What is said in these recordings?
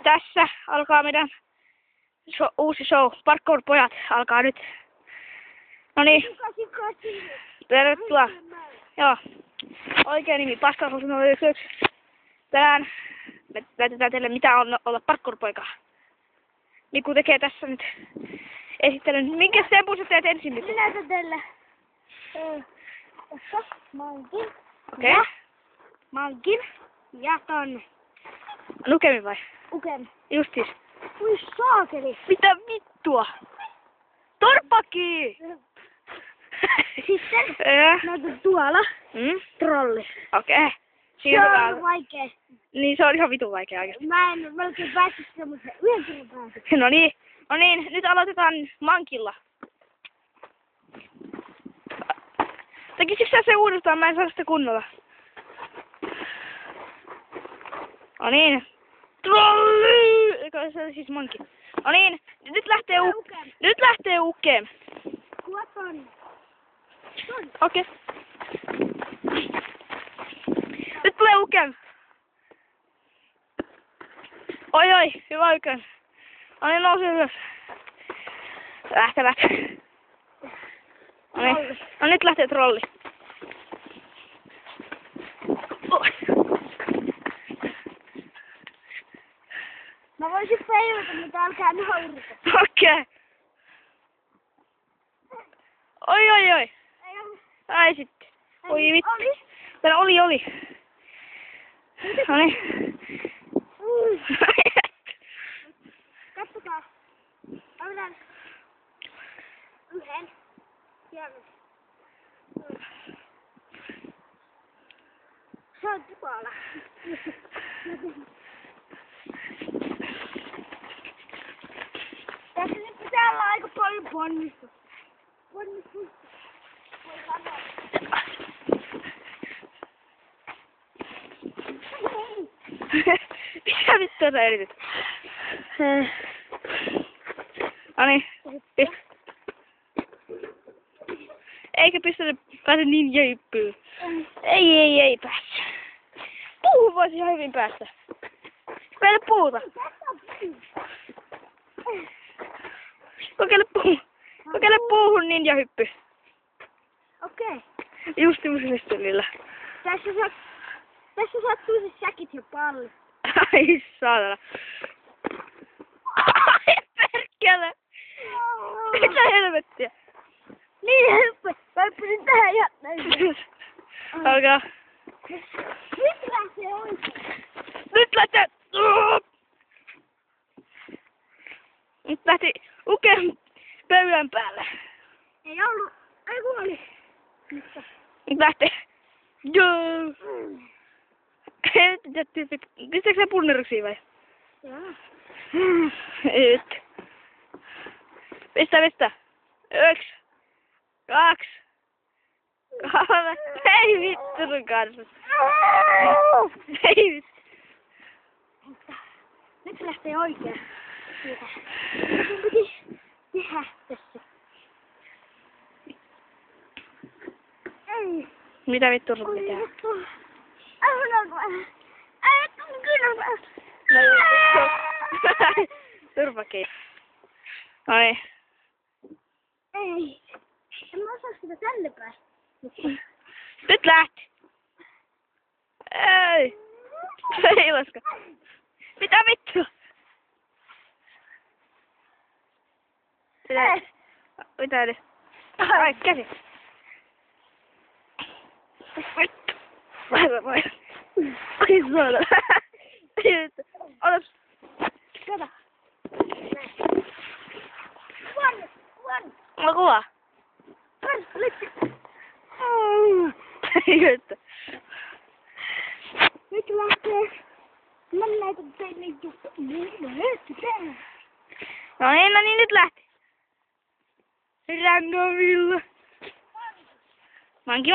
Tässä alkaa meidän uusi show. Parkour-pojat alkaa nyt. Noniin. Tervetuloa. Joo. Oikea nimi Paskahousut 011. Tänään me näytetään teille mitä on olla parkour-poika. Miku tekee tässä nyt esittelyn. Minkä tempun sä teet ensin, Miku? Minä näytän teille. Tässä mankin. Okei. Ja mankin. Ja tonne. Lukemi vai? Uken. Justis. Ui saakeli. Mitä vittua? Torpaki! Sitten näytän tuolla. Trolli. Okei. Se on vaikee. Niin se on ihan vitun vaikea oikeesti. Mä en melkein päässyt sitä, mutta yhden kerran pääsin. No niin, nyt aloitetaan mankilla. Tekisikö sä se uudestaan? Mä en saa sitä kunnolla. No niin. Trolli! Eikö se siis manki? No niin, nyt lähtee Ukem. Kuoton. Okei. Nyt tulee Ukem. Oi, hyvä Ukem. No niin, nousi ylös. Lähtevät. No nyt lähtee trolli. Mä voisin peilata, mutta älkää naurata. Okei. Oi. Ai sitten. Oi vittu. Täällä oli. Noniin. Katsokaa. Otetaan yhden. Siellä. Se on tuolla. Tässä nyt pitää olla aika paljon ponnistusta. Voi sanoa. Mitä vittua sä yritit? Noniin. Eikä pääse niin jäippyyn. Ei pääse. Puuhun voisi ihan hyvin päästä. Kokeile puuta. Kokeile puuhun ninjahyppy. Okei. Just muistillilla. Tässä sattuu siis säkit ja palli. Ai saatana. Ai perkele. Mitä helvettiä? Niin hyppy. Mä hyppäsin tähän ja näin. Alkaa. Nyt lähtee oikein. Nyt lähtee. Nyt lähti Uken pöydän päälle. Ei ollut. Ei kun oli. Nyt lähti. Joo. Pistätkö sä punneruksia vai? Joo. Nyt. Pistä. 1, 2, 3. Ei vittu sun kanssa. Ei vittu. Nyt se lähtee oikein. Siitä. Sun piti tehdä tässä. Ei. Mitä vittu sun pitää? Turpakin. Noniin. Ei. En mä osaa sitä tänne päin. Nyt lähti. Ei laska. Mitä vittu? Mitä edes? Ai, käsi. Vittu. Vai. Ai suola. Otas. Kato. One. Mä kuvaa. Ei vittu. Nyt lähtee. Mä näytän teille juttu. No niin, nyt lähti. Rangovilla. Manki.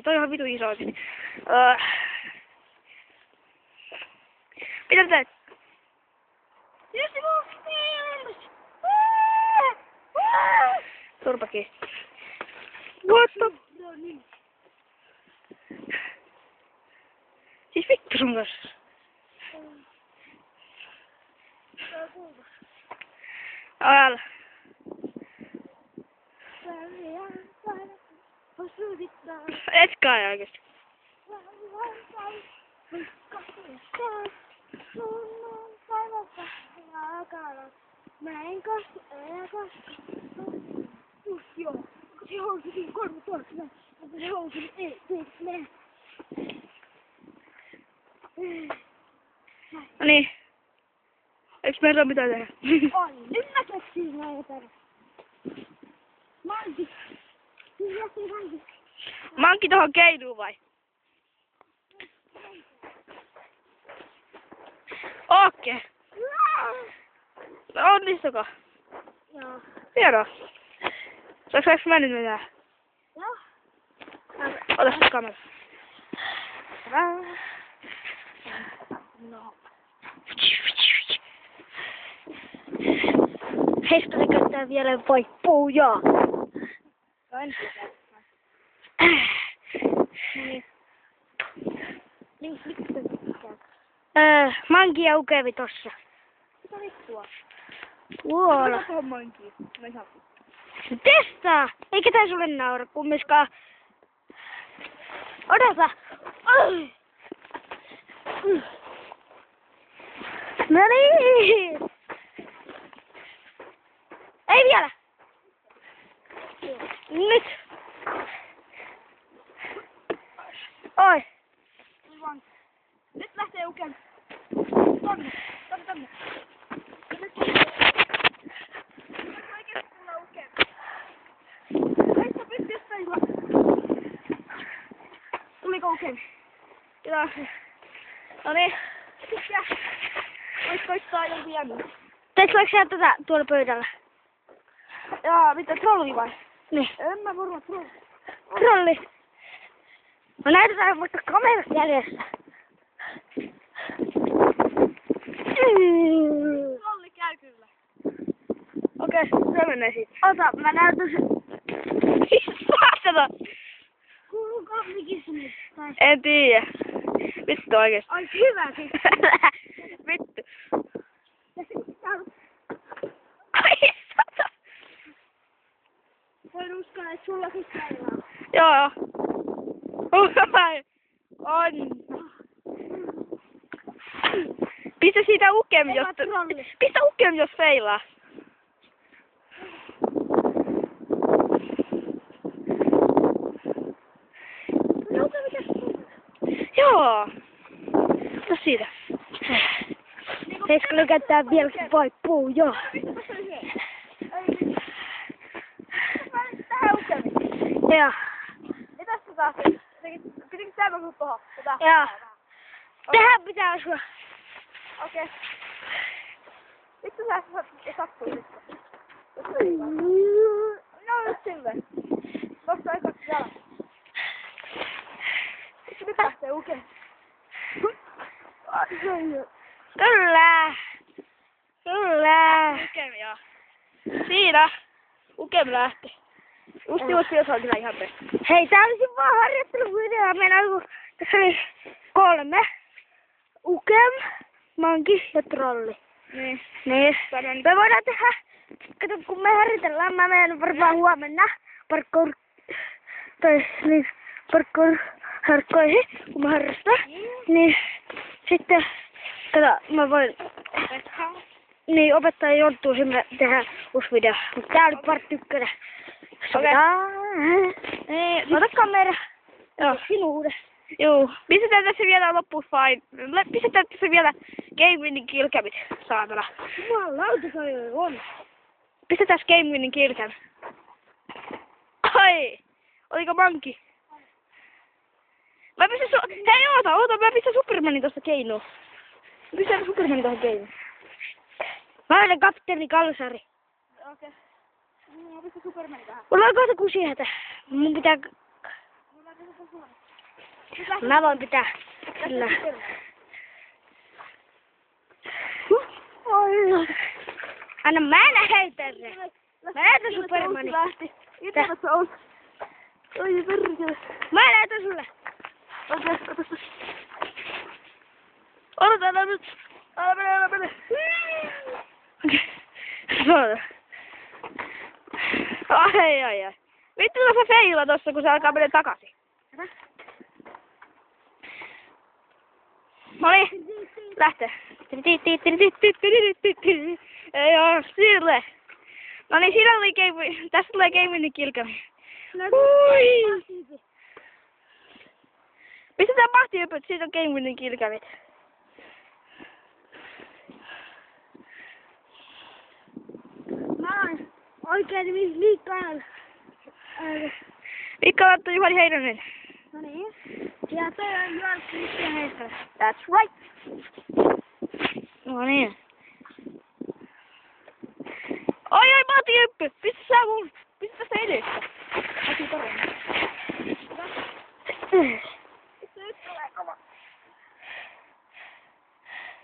Toi on vitu iso oikeesti. Mitä teet? Just mun films! Turpakin. What the? Siis vittu sun kanssa. Älä. Etkä aja oikeesti. Mä en kastu, älä kastu. Joo. Se housukin 3 tuossa. Mutta se housukin ei mene. No niin. Eiks meillä oo mitään tehdä? On. Nyt mä keksin näin perä. Manki. Manki. Manki tohon keinuun vai? Okei. No onnistuko? Joo. Hienoa. Saaks mä nyt mitään? Joo. Ota se kamera. No. Heistä se käyttää vielä vaippuja. Manki ja ukevi tossa. Mitä vittua? Tuolla. Mitä tuohon mankiin? Mä en saa. Testaa! Eikä tää sulle naura kummiskaan. Odota! Ai! No niin! Ei vielä! Nyt! Oi! Nyt lähtee uken. Tonne. Tonne. Nyt oikeesti tulla uken. Ei sä pysty jostain juo. Tuliko uken? Joo. No niin. Tykkää. Vois koittaa jonkun jännin. Teetkö sä tätä tuolla pöydällä? Jaa, mitä trolli vai? Niin. En mä varmaan trolli. Trolli. No näytetään vasta kamerasta jäljessä. Trolli käy kyllä. Okei, se menee siitä. Ota, mä näytän sen. Saatana! Kuuluuko mikistä nyt? Tai... En tiedä. Vittu oikeesti. Ai hyvä siis. Vittu. Ja sitten täällä... Ai sata. Voin uskoa, että sulla siis meillä on. Joo. On. Pistä siitä ukem, jos... Pistä ukem, jos feilaa. Joo. Ota siitä. Heiskö käyttää vielä vaippuu, joo. Tähän ukemiin. Joo. Ja tässä taas. Pitikö tämä kun tuohon? Joo. Tähän pitää osua. Okei. Vittu sä sattuu nyt. No nyt silleen. Tosta ei kaksi jalan. Nyt lähtee ukemaan. Kyllä. Kyllä. Ukem, joo. Siinä. Ukem lähti. Just jos on kyllä ihan pe. Hei, tää olisi vaan harjoitteluvideo. Meillä on tässä oli 3. Ukem, manki ja trolli. Niin. Niin. Me voidaan tehdä, kato kun me harjoitellaan, mä menen varmaan huomenna parkour-harkkoihin, kun mä harrastan. Niin sitten, kato, mä voin, niin opettaja joutuu sinne tehdä uusi video. Mutta tää oli part 1. Okei. Ota kamera. Joo. Sinuuden. Joo. Pistetään tässä vielä loppuun fine. Pistetään tässä vielä Game Winning Killcamit, saatana. Jumalauta se on. Pistetään Game Winning Killcam. Ai! Oliko manki? Mä pistän hei oota, mä pistän Supermanin tosta keinuun. Mä pistän Supermanin tohon keinuun. Mä olen kapteeni Kalsari. Okei. Mä pistän Supermanin tähän. Mulla on kohta kusihätä. Mun pitää... Mä voin pitää. Kyllä. Anna mä näytän sen. Mä näytän Supermanin. Tässä on. Oi perkele. Mä näytän sulle. Okei, ota. Älä mene. Ai. Vittu se feila tossa, kun se alkaa mennä takaisin. Noniin, lähtee. Ei oo sille. Noniin, siinä oli tästä tulee Game Kilkami. Ui! Pistetään mahtihyppyt, siitä on Game Kilkami. Mä oon oikein Mikael. Mikko-Matti Juhani Heinonen. No niin. Ja toi on Joel-Kristian Heiskala. That's right. No niin. Oi, mahtihyppy! Pistä sä mun. Pistä tästä edestä. Otin toren. Nyt tulee kova.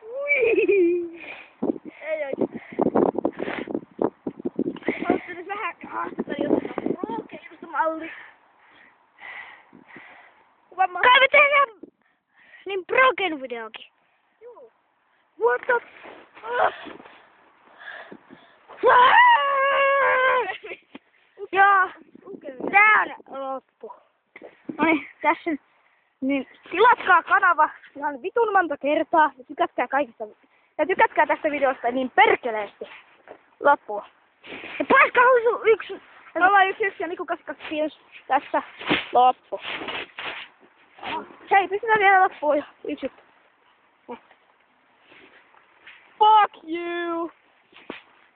Ui! Ei oikein. Oottelis vähän haastetta jotain. Malli. Kai me tehdään niin broken videokin. Juu. What the Joo. Tää on loppu. Noniin, tässä niin tilatkaa kanava ihan vitun monta kertaa ja tykätkää kaikista. Ja tykätkää tästä videosta niin perkeleesti. Loppu. Ja Paskahousu 1. 011 ja Niku 225 tässä loppu. Hei, pistetään vielä loppuun jo. Yksi. Fuck you!